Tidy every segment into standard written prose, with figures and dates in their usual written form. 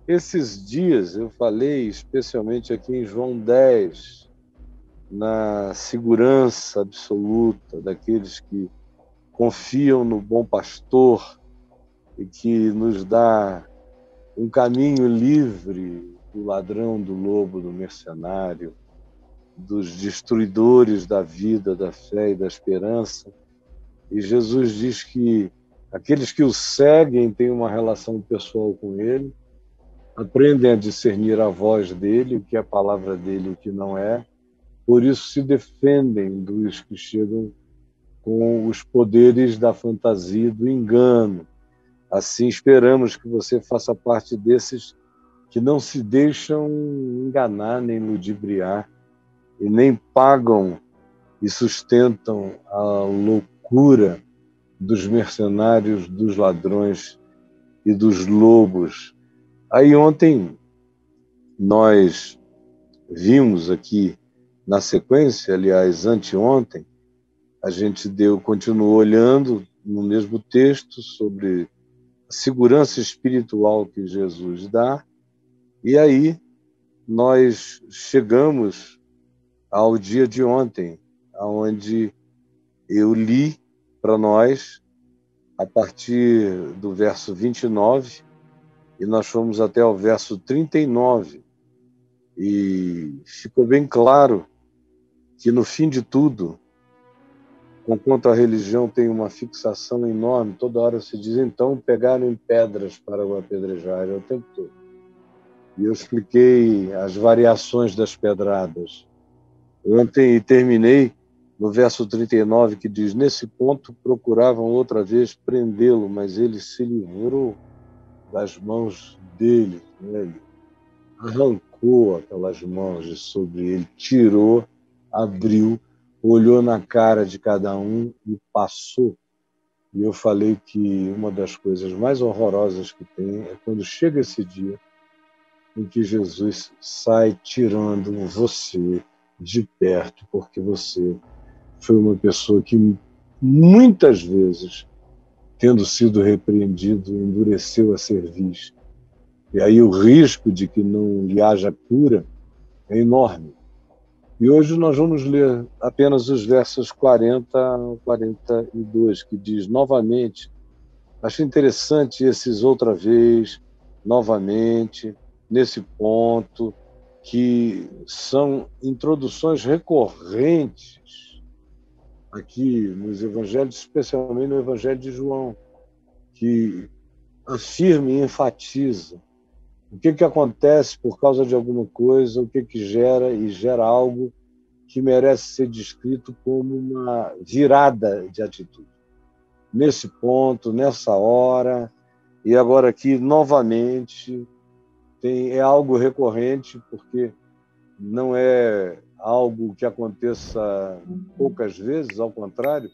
Esses dias eu falei, especialmente aqui em João 10, na segurança absoluta daqueles que confiam no bom pastor e que nos dá um caminho livre do ladrão, do lobo, do mercenário, dos destruidores da vida, da fé e da esperança. E Jesus diz que aqueles que o seguem têm uma relação pessoal com ele, aprendem a discernir a voz dele, o que é a palavra dele e o que não é, por isso se defendem dos que chegam com os poderes da fantasia e do engano. Assim, esperamos que você faça parte desses que não se deixam enganar nem ludibriar e nem pagam e sustentam a loucura dos mercenários, dos ladrões e dos lobos. Aí ontem nós vimos aqui na sequência, aliás, anteontem, a gente continuou olhando no mesmo texto sobre a segurança espiritual que Jesus dá, e aí nós chegamos ao dia de ontem, onde eu li para nós a partir do verso 29, e nós fomos até o verso 39, e ficou bem claro que no fim de tudo, conquanto a religião tem uma fixação enorme, toda hora se diz, então pegaram pedras para o apedrejar, o tempo todo. E eu expliquei as variações das pedradas. Ontem terminei no verso 39, que diz, nesse ponto procuravam outra vez prendê-lo, mas ele se livrou das mãos dele. Ele arrancou aquelas mãos de sobre ele, tirou, abriu, olhou na cara de cada um e passou. E eu falei que uma das coisas mais horrorosas que tem é quando chega esse dia em que Jesus sai tirando você de perto, porque você foi uma pessoa que muitas vezes, tendo sido repreendido, endureceu a cerviz. E aí o risco de que não lhe haja cura é enorme. E hoje nós vamos ler apenas os versos 40 ao 42, que diz novamente, acho interessante esses outra vez, novamente, nesse ponto, que são introduções recorrentes aqui nos evangelhos, especialmente no Evangelho de João, que afirma e enfatiza o que acontece por causa de alguma coisa, o que gera, e gera algo que merece ser descrito como uma virada de atitude. Nesse ponto, nessa hora, e agora aqui, novamente, é algo recorrente, porque não é algo que aconteça poucas vezes, ao contrário,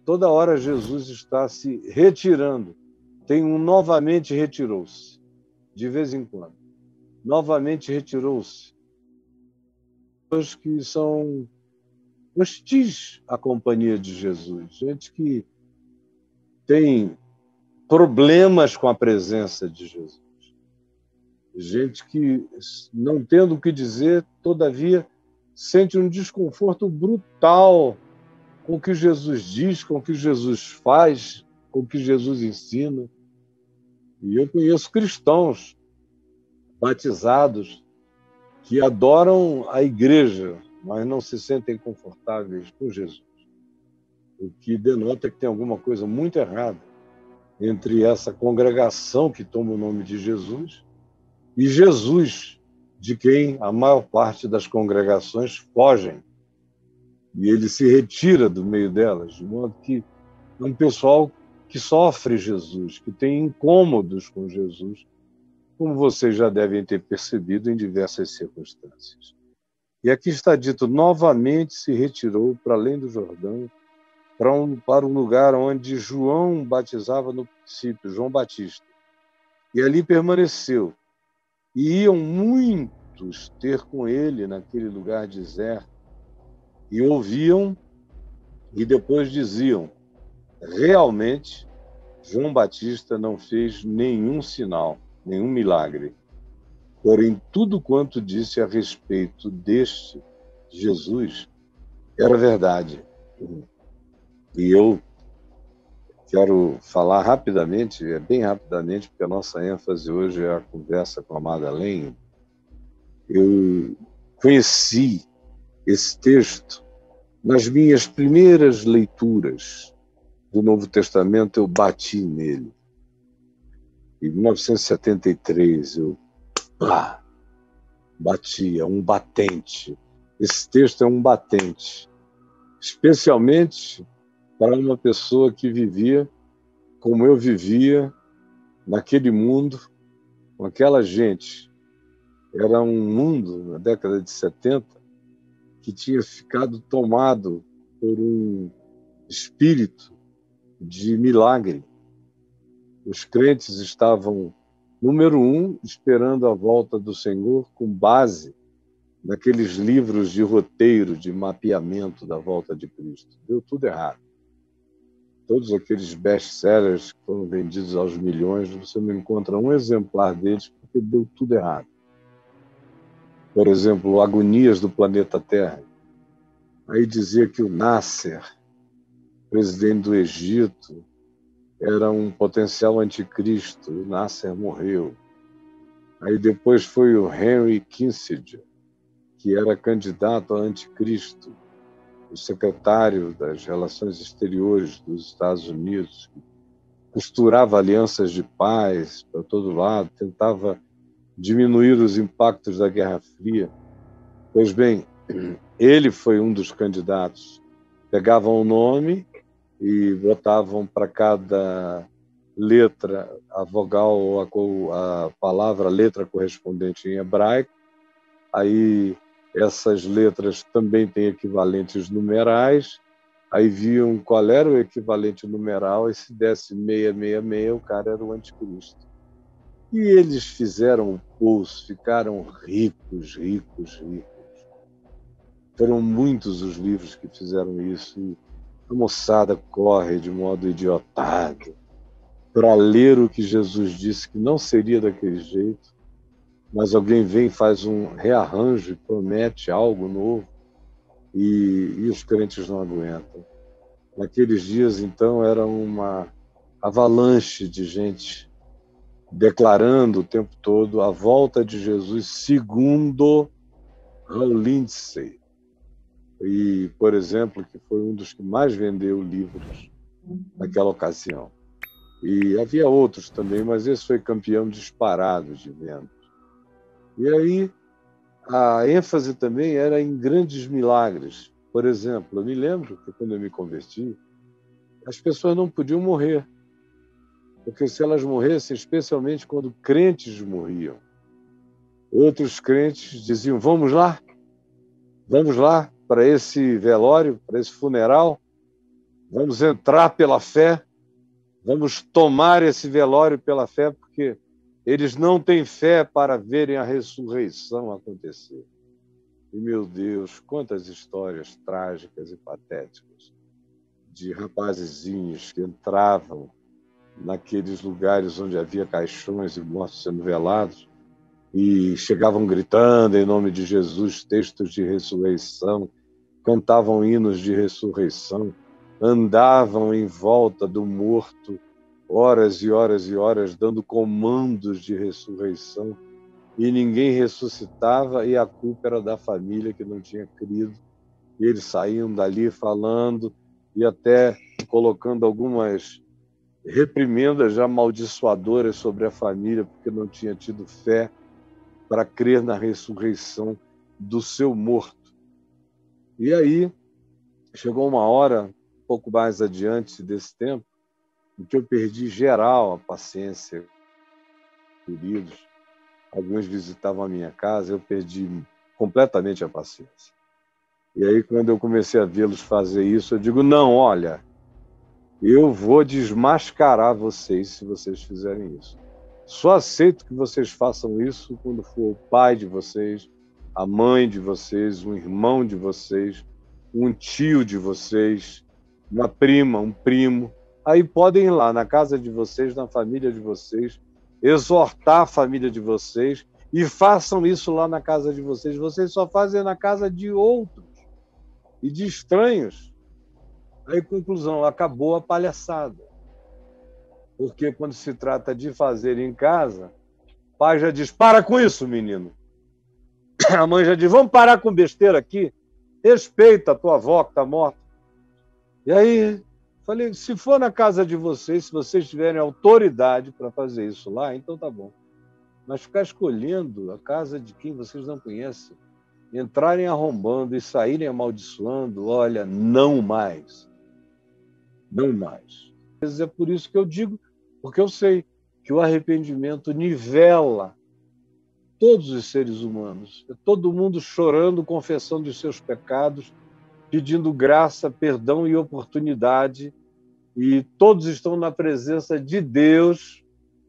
toda hora Jesus está se retirando. Tem um novamente retirou-se, de vez em quando. Novamente retirou-se. Pessoas que são hostis à companhia de Jesus, gente que tem problemas com a presença de Jesus. Gente que, não tendo o que dizer, todavia, sente um desconforto brutal com o que Jesus diz, com o que Jesus faz, com o que Jesus ensina. E eu conheço cristãos batizados que adoram a igreja, mas não se sentem confortáveis com Jesus. O que denota que tem alguma coisa muito errada entre essa congregação que toma o nome de Jesus e Jesus, de quem a maior parte das congregações fogem. E ele se retira do meio delas, de modo que é um pessoal que sofre Jesus, que tem incômodos com Jesus, como vocês já devem ter percebido em diversas circunstâncias. E aqui está dito, novamente se retirou para além do Jordão, para um lugar onde João batizava no princípio, João Batista. E ali permaneceu. E iam muitos ter com ele naquele lugar deserto, e ouviam, e depois diziam, realmente, João Batista não fez nenhum sinal, nenhum milagre. Porém, tudo quanto disse a respeito deste Jesus era verdade. E eu quero falar rapidamente, bem rapidamente, porque a nossa ênfase hoje é a conversa com a Madeleine. Eu conheci esse texto nas minhas primeiras leituras do Novo Testamento, eu bati nele. Em 1973, eu bati, é um batente. Esse texto é um batente, especialmente para uma pessoa que vivia como eu vivia naquele mundo, com aquela gente. Era um mundo, na década de 70, que tinha ficado tomado por um espírito de milagre. Os crentes estavam, número um, esperando a volta do Senhor com base naqueles livros de roteiro, de mapeamento da volta de Cristo. Deu tudo errado. Todos aqueles best-sellers que foram vendidos aos milhões, você não encontra um exemplar deles porque deu tudo errado. Por exemplo, Agonias do Planeta Terra. Aí dizia que o Nasser, presidente do Egito, era um potencial anticristo. O Nasser morreu. Aí depois foi o Henry Kissinger, que era candidato a anticristo, o secretário das Relações Exteriores dos Estados Unidos, que costurava alianças de paz para todo lado, tentava diminuir os impactos da Guerra Fria. Pois bem, ele foi um dos candidatos. Pegavam o nome e botavam para cada letra a vogal ou a palavra, a letra correspondente em hebraico. Aí essas letras também têm equivalentes numerais. Aí viam qual era o equivalente numeral e se desse 666, o cara era o anticristo. E eles fizeram o pulso, ficaram ricos, ricos, ricos. Foram muitos os livros que fizeram isso. E a moçada corre de modo idiotado para ler o que Jesus disse que não seria daquele jeito, mas alguém vem e faz um rearranjo e promete algo novo e os crentes não aguentam. Naqueles dias, então, era uma avalanche de gente declarando o tempo todo a volta de Jesus segundo Hal Lindsey. E, por exemplo, que foi um dos que mais vendeu livros naquela ocasião. E havia outros também, mas esse foi campeão disparado de vendas. E aí a ênfase também era em grandes milagres. Por exemplo, eu me lembro que quando eu me converti, as pessoas não podiam morrer, porque se elas morressem, especialmente quando crentes morriam, outros crentes diziam: vamos lá para esse velório, para esse funeral, vamos entrar pela fé, vamos tomar esse velório pela fé, porque eles não têm fé para verem a ressurreição acontecer. E, meu Deus, quantas histórias trágicas e patéticas de rapazezinhos que entravam naqueles lugares onde havia caixões e mortos sendo velados e chegavam gritando em nome de Jesus textos de ressurreição, cantavam hinos de ressurreição, andavam em volta do morto horas e horas e horas dando comandos de ressurreição e ninguém ressuscitava e a culpa era da família que não tinha crido. E eles saíam dali falando e até colocando algumas reprimendas amaldiçoadoras sobre a família porque não tinha tido fé para crer na ressurreição do seu morto. E aí chegou uma hora, um pouco mais adiante desse tempo, em que eu perdi geral a paciência, queridos. Alguns visitavam a minha casa, eu perdi completamente a paciência. E aí, quando eu comecei a vê-los fazer isso, eu digo: não, olha, eu vou desmascarar vocês se vocês fizerem isso. Só aceito que vocês façam isso quando for o pai de vocês, a mãe de vocês, um irmão de vocês, um tio de vocês, uma prima, um primo. Aí podem ir lá na casa de vocês, na família de vocês, exortar a família de vocês e façam isso lá na casa de vocês. Vocês só fazem na casa de outros e de estranhos. Aí, conclusão, acabou a palhaçada. Porque quando se trata de fazer em casa, o pai já diz, para com isso, menino. A mãe já diz, vamos parar com besteira aqui. Respeita a tua avó que está morta. E aí, falei, se for na casa de vocês, se vocês tiverem autoridade para fazer isso lá, então tá bom. Mas ficar escolhendo a casa de quem vocês não conhecem, entrarem arrombando e saírem amaldiçoando, olha, não mais. Não mais. É por isso que eu digo, porque eu sei que o arrependimento nivela todos os seres humanos. É todo mundo chorando, confessando os seus pecados, pedindo graça, perdão e oportunidade, e todos estão na presença de Deus,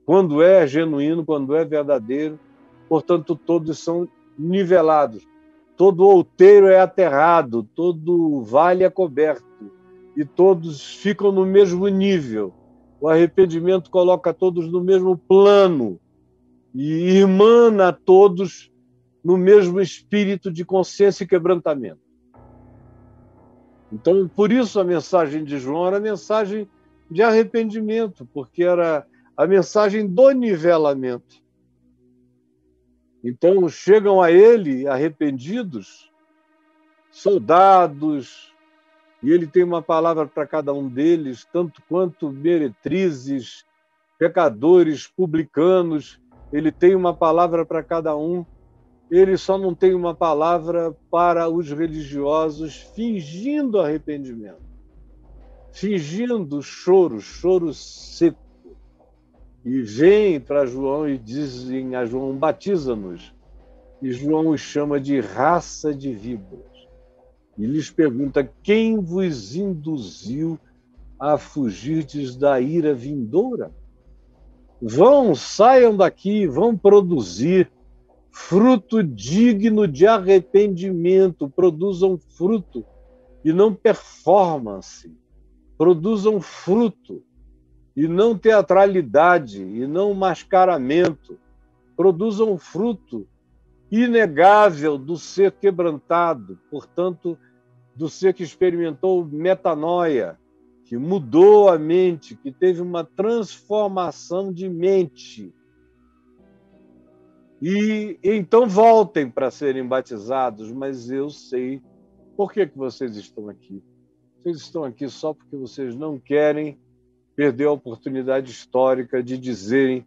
quando é genuíno, quando é verdadeiro, portanto, todos são nivelados. Todo outeiro é aterrado, todo vale é coberto, e todos ficam no mesmo nível. O arrependimento coloca todos no mesmo plano e irmana todos no mesmo espírito de consciência e quebrantamento. Então, por isso a mensagem de João era a mensagem de arrependimento, porque era a mensagem do nivelamento. Então, chegam a ele arrependidos, soldados, e ele tem uma palavra para cada um deles, tanto quanto meretrizes, pecadores, publicanos, ele tem uma palavra para cada um. Ele só não tem uma palavra para os religiosos fingindo arrependimento, fingindo choro seco. E vêm para João e dizem a João, batiza-nos. E João os chama de raça de víboras. E lhes pergunta, quem vos induziu a fugirdes da ira vindoura? Vão, saiam daqui, vão produzir fruto digno de arrependimento, produzam fruto e não performance, produzam fruto e não teatralidade e não mascaramento, produzam fruto inegável do ser quebrantado, portanto, do ser que experimentou metanoia, que mudou a mente, que teve uma transformação de mente. E então voltem para serem batizados, mas eu sei por que vocês estão aqui. Vocês estão aqui só porque vocês não querem perder a oportunidade histórica de dizerem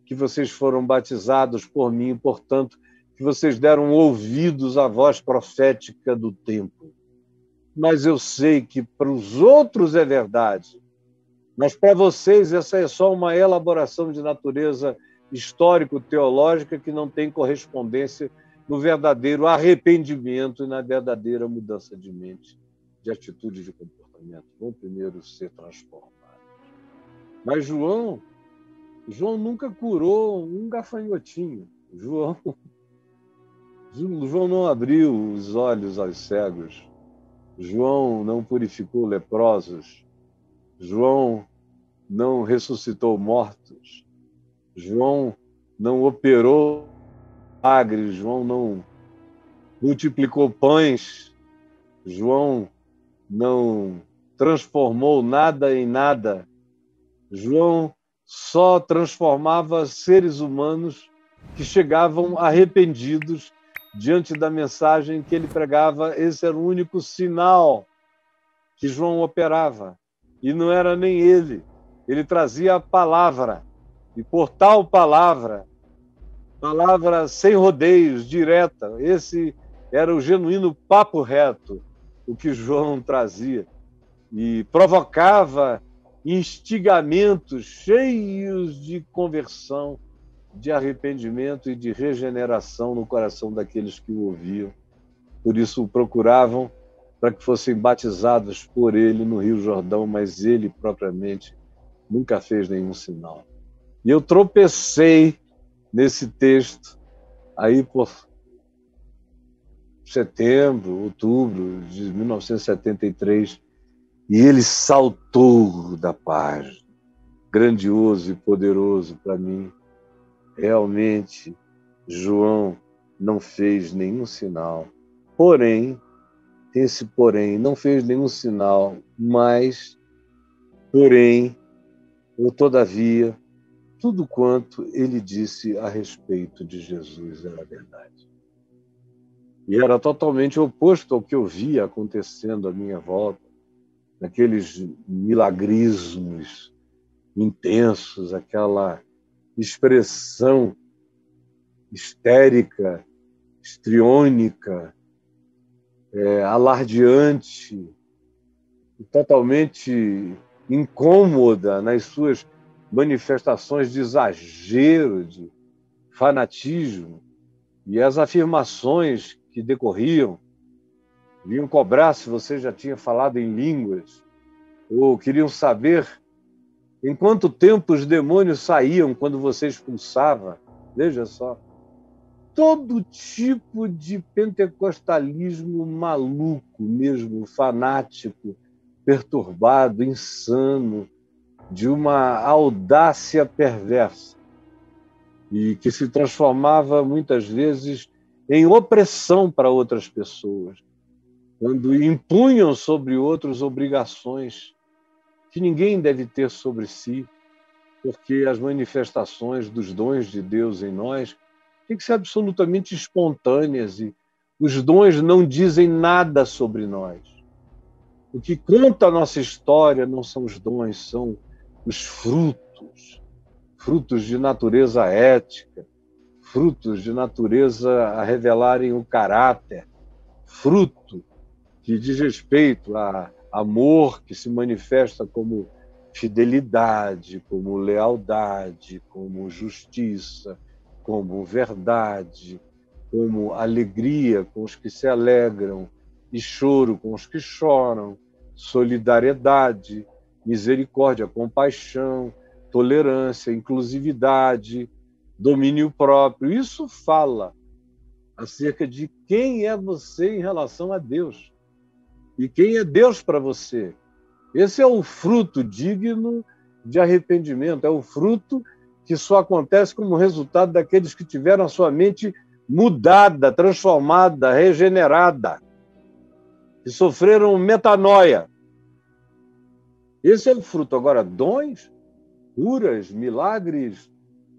que vocês foram batizados por mim, portanto, que vocês deram ouvidos à voz profética do tempo. Mas eu sei que para os outros é verdade, mas para vocês essa é só uma elaboração de natureza histórico-teológica que não tem correspondência no verdadeiro arrependimento e na verdadeira mudança de mente, de atitude e de comportamento. Vão primeiro ser transformados. Mas João nunca curou um gafanhotinho. João não abriu os olhos aos cegos. João não purificou leprosos. João não ressuscitou mortos. João não operou milagres. João não multiplicou pães. João não transformou nada em nada. João só transformava seres humanos que chegavam arrependidos diante da mensagem que ele pregava. Esse era o único sinal que João operava. E não era nem ele. Ele trazia a palavra. E por tal palavra sem rodeios, direta, esse era o genuíno papo reto, o que João trazia. E provocava instigamentos cheios de conversão, de arrependimento e de regeneração no coração daqueles que o ouviam. Por isso o procuravam para que fossem batizados por ele no Rio Jordão, mas ele propriamente nunca fez nenhum sinal. E eu tropecei nesse texto aí por setembro, outubro de 1973, e ele saltou da página, grandioso e poderoso para mim. Realmente, João não fez nenhum sinal. Porém, esse porém, não fez nenhum sinal, mas, porém, ou todavia, tudo quanto ele disse a respeito de Jesus era verdade. E era totalmente oposto ao que eu via acontecendo à minha volta, naqueles milagrismos intensos, aquela expressão histérica, histriônica, alardeante, totalmente incômoda nas suas manifestações de exagero, de fanatismo, e as afirmações que decorriam vinham cobrar se você já tinha falado em línguas, ou queriam saber em quanto tempo os demônios saíam quando você expulsava. Veja só, todo tipo de pentecostalismo maluco mesmo, fanático, perturbado, insano, de uma audácia perversa, e que se transformava muitas vezes em opressão para outras pessoas, quando impunham sobre outros obrigações que ninguém deve ter sobre si, porque as manifestações dos dons de Deus em nós têm que ser absolutamente espontâneas, e os dons não dizem nada sobre nós. O que conta a nossa história não são os dons, são os frutos, frutos de natureza ética, frutos de natureza a revelarem o caráter, fruto que diz respeito a amor que se manifesta como fidelidade, como lealdade, como justiça, como verdade, como alegria com os que se alegram e choro com os que choram, solidariedade, misericórdia, compaixão, tolerância, inclusividade, domínio próprio. Isso fala acerca de quem é você em relação a Deus e quem é Deus para você. Esse é o fruto digno de arrependimento, é o fruto que só acontece como resultado daqueles que tiveram a sua mente mudada, transformada, regenerada, que sofreram metanoia. Esse é o fruto. Agora, dons, curas, milagres,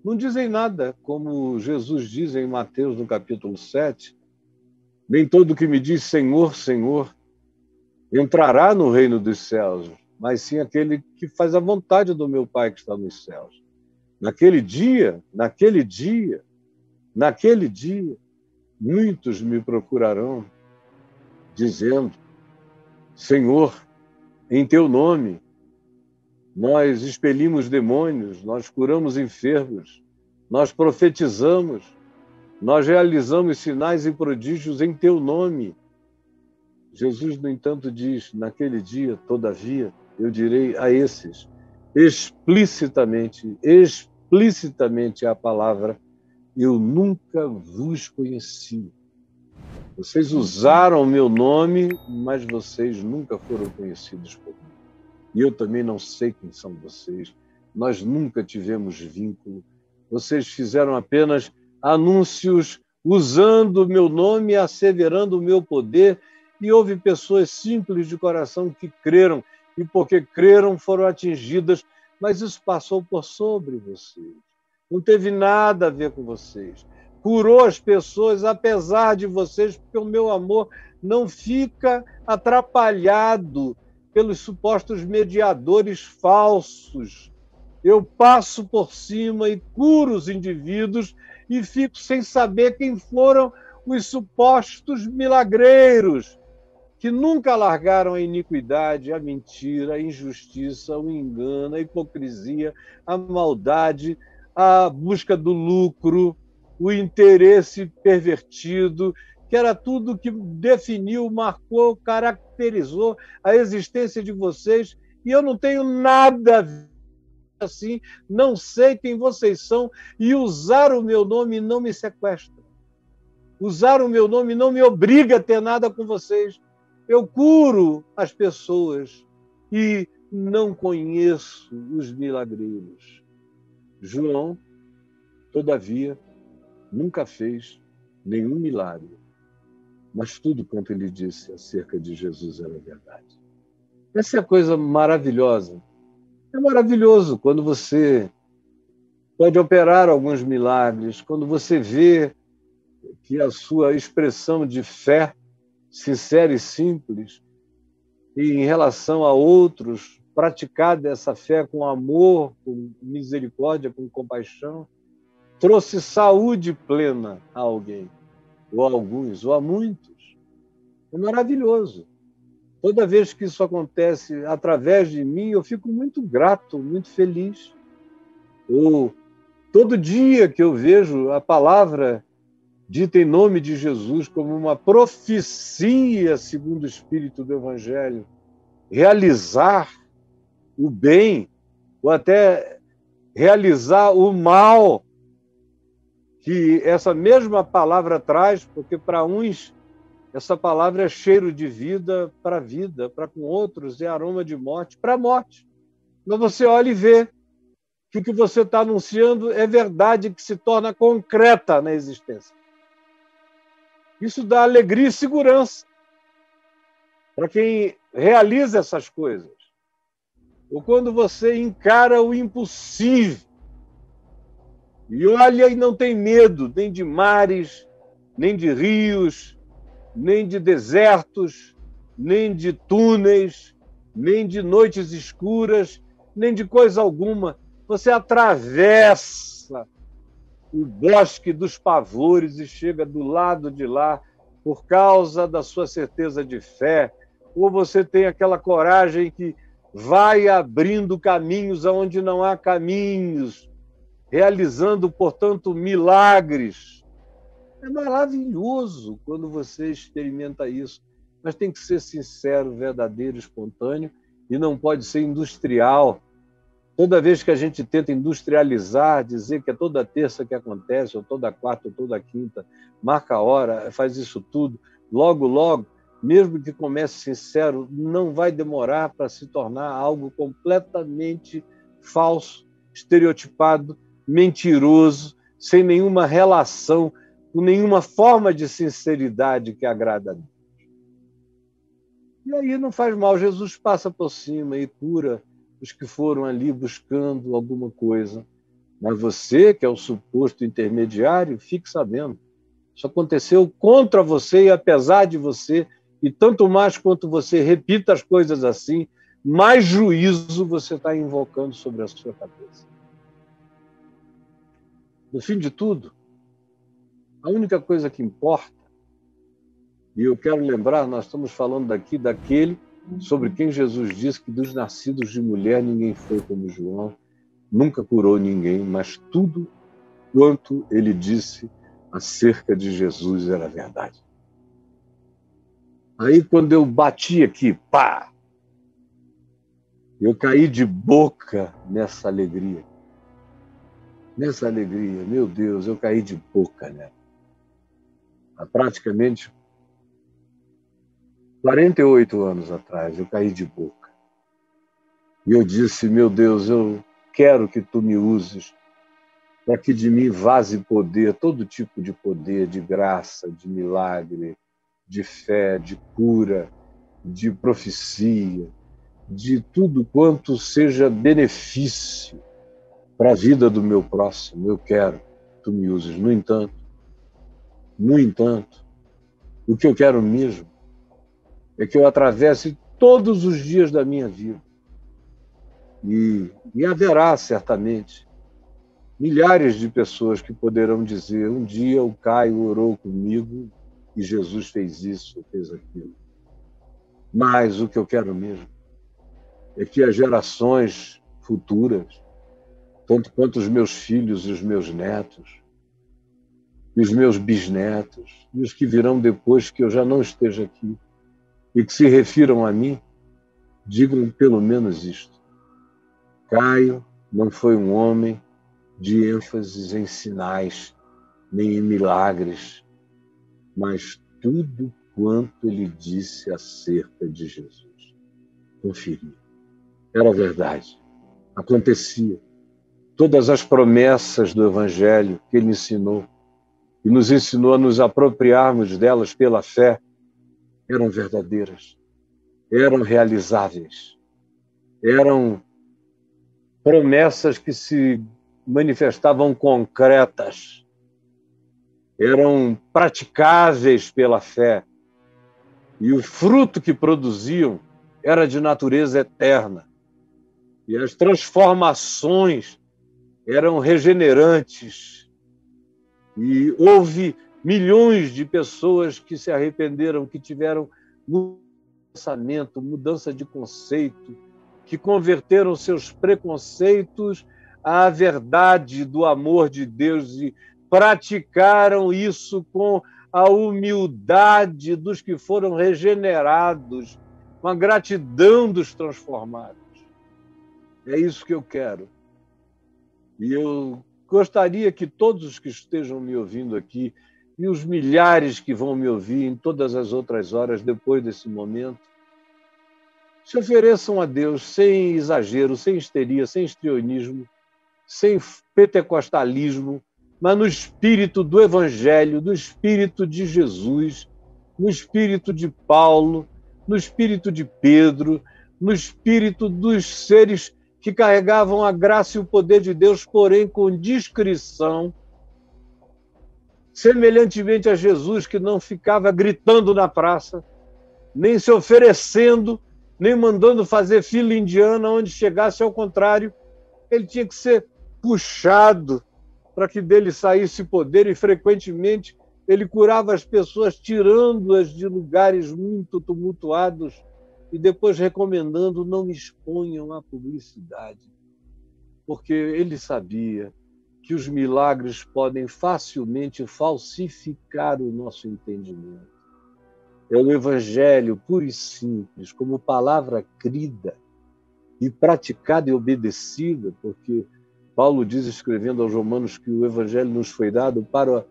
não dizem nada, como Jesus diz em Mateus, no capítulo 7, nem todo que me diz Senhor, Senhor, entrará no reino dos céus, mas sim aquele que faz a vontade do meu Pai que está nos céus. Naquele dia, muitos me procurarão, dizendo, Senhor, em teu nome, nós expelimos demônios, nós curamos enfermos, nós profetizamos, nós realizamos sinais e prodígios em teu nome. Jesus, no entanto, diz, naquele dia, todavia, eu direi a esses, explicitamente a palavra, eu nunca vos conheci. Vocês usaram o meu nome, mas vocês nunca foram conhecidos por mim. E eu também não sei quem são vocês. Nós nunca tivemos vínculo. Vocês fizeram apenas anúncios usando o meu nome, asseverando o meu poder, e houve pessoas simples de coração que creram, e porque creram foram atingidas, mas isso passou por sobre vocês. Não teve nada a ver com vocês. Curou as pessoas, apesar de vocês, porque o meu amor não fica atrapalhado pelos supostos mediadores falsos. Eu passo por cima e curo os indivíduos e fico sem saber quem foram os supostos milagreiros, que nunca largaram a iniquidade, a mentira, a injustiça, o engano, a hipocrisia, a maldade, a busca do lucro, o interesse pervertido, que era tudo que definiu, marcou, caracterizou a existência de vocês, e eu não tenho nada a ver assim, não sei quem vocês são, e usar o meu nome não me sequestra. Usar o meu nome não me obriga a ter nada com vocês. Eu curo as pessoas e não conheço os milagreiros. João, todavia, nunca fez nenhum milagre, mas tudo quanto ele disse acerca de Jesus era verdade. Essa é a coisa maravilhosa. É maravilhoso quando você pode operar alguns milagres, quando você vê que a sua expressão de fé, sincera e simples, e em relação a outros, praticar essa fé com amor, com misericórdia, com compaixão, trouxe saúde plena a alguém, ou a alguns, ou a muitos. É maravilhoso. Toda vez que isso acontece através de mim, eu fico muito grato, muito feliz. Ou todo dia que eu vejo a palavra dita em nome de Jesus como uma profecia, segundo o Espírito do Evangelho, realizar o bem, ou até realizar o mal que essa mesma palavra traz, porque para uns essa palavra é cheiro de vida, para com outros é aroma de morte para a morte. Mas você olha e vê que o que você está anunciando é verdade que se torna concreta na existência. Isso dá alegria e segurança para quem realiza essas coisas. Ou quando você encara o impossível e olha e não tem medo nem de mares, nem de rios, nem de desertos, nem de túneis, nem de noites escuras, nem de coisa alguma. Você atravessa o bosque dos pavores e chega do lado de lá por causa da sua certeza de fé, ou você tem aquela coragem que vai abrindo caminhos aonde não há caminhos, realizando, portanto, milagres. É maravilhoso quando você experimenta isso, mas tem que ser sincero, verdadeiro, espontâneo, e não pode ser industrial. Toda vez que a gente tenta industrializar, dizer que é toda terça que acontece, ou toda quarta, ou toda quinta, marca a hora, faz isso tudo, logo, logo, mesmo que comece sincero, não vai demorar para se tornar algo completamente falso, estereotipado, mentiroso, sem nenhuma relação, com nenhuma forma de sinceridade que agrada a Deus. E aí não faz mal, Jesus passa por cima e cura os que foram ali buscando alguma coisa. Mas você, que é o suposto intermediário, fique sabendo. Isso aconteceu contra você e apesar de você, e tanto mais quanto você repita as coisas assim, mais juízo você está invocando sobre a sua cabeça. No fim de tudo, a única coisa que importa, e eu quero lembrar, nós estamos falando daqui daquele sobre quem Jesus disse que dos nascidos de mulher ninguém foi como João, nunca curou ninguém, mas tudo quanto ele disse acerca de Jesus era verdade. Aí quando eu bati aqui, pá, eu caí de boca nessa alegria. Nessa alegria, meu Deus, eu caí de boca, né? Há praticamente 48 anos atrás, eu caí de boca. E eu disse, meu Deus, eu quero que tu me uses para que de mim vaze poder, todo tipo de poder, de graça, de milagre, de fé, de cura, de profecia, de tudo quanto seja benefício para a vida do meu próximo. Eu quero que tu me uses. No entanto, o que eu quero mesmo é que eu atravesse todos os dias da minha vida. E haverá, certamente, milhares de pessoas que poderão dizer: um dia o Caio orou comigo e Jesus fez isso, fez aquilo. Mas o que eu quero mesmo é que as gerações futuras, tanto quanto os meus filhos e os meus netos, e os meus bisnetos, e os que virão depois que eu já não esteja aqui, e que se refiram a mim, digam pelo menos isto: Caio não foi um homem de ênfase em sinais, nem em milagres, mas tudo quanto ele disse acerca de Jesus. Conferia. Era verdade. Acontecia. Todas as promessas do Evangelho que ele ensinou e nos ensinou a nos apropriarmos delas pela fé, eram verdadeiras, eram realizáveis, eram promessas que se manifestavam concretas, eram praticáveis pela fé, e o fruto que produziam era de natureza eterna. E as transformações eram regenerantes. E houve milhões de pessoas que se arrependeram, que tiveram pensamento, mudança de conceito, que converteram seus preconceitos à verdade do amor de Deus e praticaram isso com a humildade dos que foram regenerados, com a gratidão dos transformados. É isso que eu quero. E eu gostaria que todos os que estejam me ouvindo aqui, e os milhares que vão me ouvir em todas as outras horas depois desse momento, se ofereçam a Deus sem exagero, sem histeria, sem histrionismo, sem pentecostalismo, mas no espírito do Evangelho, no espírito de Jesus, no espírito de Paulo, no espírito de Pedro, no espírito dos seres que carregavam a graça e o poder de Deus, porém com discrição, semelhantemente a Jesus, que não ficava gritando na praça, nem se oferecendo, nem mandando fazer fila indiana onde chegasse. Ao contrário, ele tinha que ser puxado para que dele saísse poder, e frequentemente ele curava as pessoas tirando-as de lugares muito tumultuados e depois recomendando: não exponham a publicidade, porque ele sabia que os milagres podem facilmente falsificar o nosso entendimento. É o Evangelho puro e simples, como palavra crida e praticada e obedecida, porque Paulo diz, escrevendo aos Romanos, que o Evangelho nos foi dado para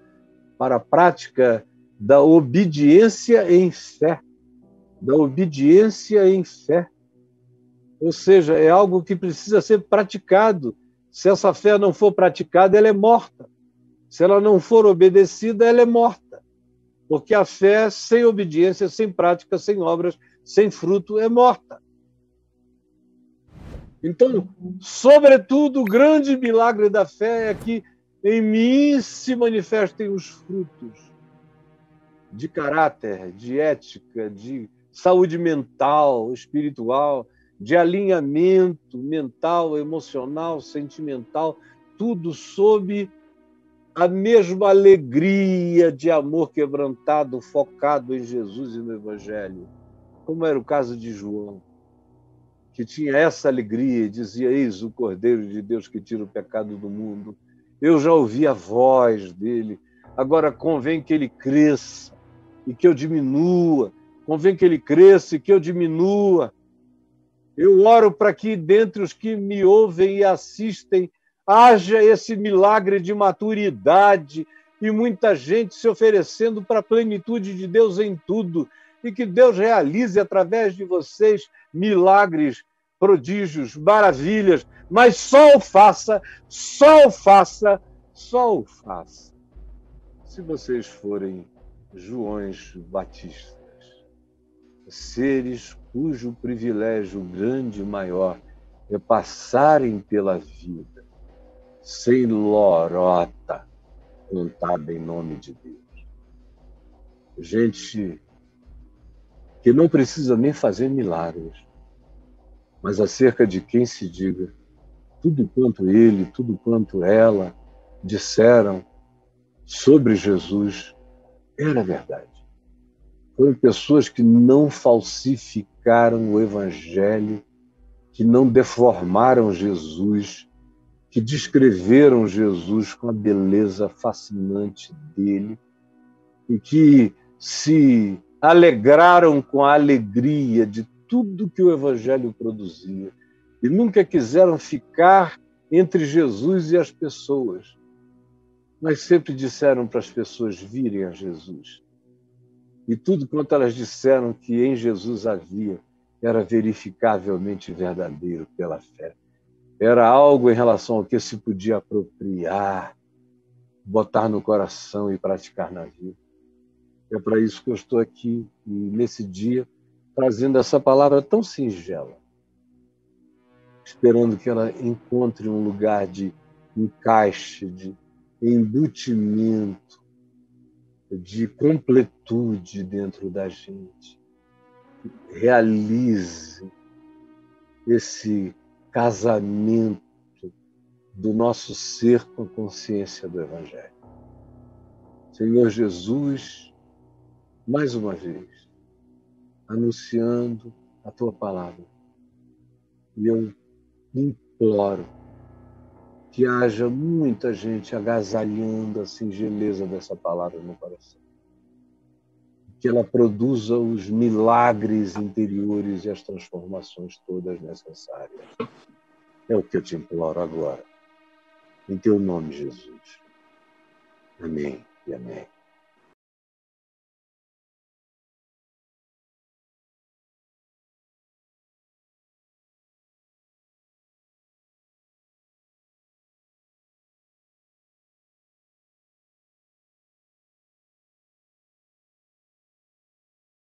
a prática da obediência em fé. Da obediência em fé. Ou seja, é algo que precisa ser praticado. Se essa fé não for praticada, ela é morta. Se ela não for obedecida, ela é morta. Porque a fé sem obediência, sem prática, sem obras, sem fruto, é morta. Então, sobretudo, o grande milagre da fé é que em mim se manifestem os frutos de caráter, de ética, de saúde mental, espiritual, de alinhamento mental, emocional, sentimental, tudo sob a mesma alegria de amor quebrantado, focado em Jesus e no Evangelho, como era o caso de João, que tinha essa alegria e dizia: eis o Cordeiro de Deus que tira o pecado do mundo. Eu já ouvi a voz dele, agora convém que ele cresça e que eu diminua, convém que ele cresça e que eu diminua. Eu oro para que, dentre os que me ouvem e assistem, haja esse milagre de maturidade e muita gente se oferecendo para a plenitude de Deus em tudo, e que Deus realize através de vocês milagres, prodígios, maravilhas, mas só o faça se vocês forem Joões Batistas, seres cujo privilégio grande e maior é passarem pela vida sem lorota contada em nome de Deus. Gente que não precisa nem fazer milagres, mas acerca de quem se diga: tudo quanto ele, tudo quanto ela disseram sobre Jesus era verdade. Foram pessoas que não falsificaram o Evangelho, que não deformaram Jesus, que descreveram Jesus com a beleza fascinante dele e que se alegraram com a alegria de tudo que o Evangelho produzia e nunca quiseram ficar entre Jesus e as pessoas, mas sempre disseram para as pessoas virem a Jesus. E tudo quanto elas disseram que em Jesus havia era verificavelmente verdadeiro pela fé. Era algo em relação ao que se podia apropriar, botar no coração e praticar na vida. É para isso que eu estou aqui, e nesse dia, trazendo essa palavra tão singela, esperando que ela encontre um lugar de encaixe, de embutimento, de completude dentro da gente. Realize esse casamento do nosso ser com a consciência do Evangelho. Senhor Jesus, mais uma vez, anunciando a Tua palavra. E eu imploro que haja muita gente agasalhando a singeleza dessa palavra no coração. Que ela produza os milagres interiores e as transformações todas necessárias. É o que eu te imploro agora. Em Teu nome, Jesus. Amém e amém.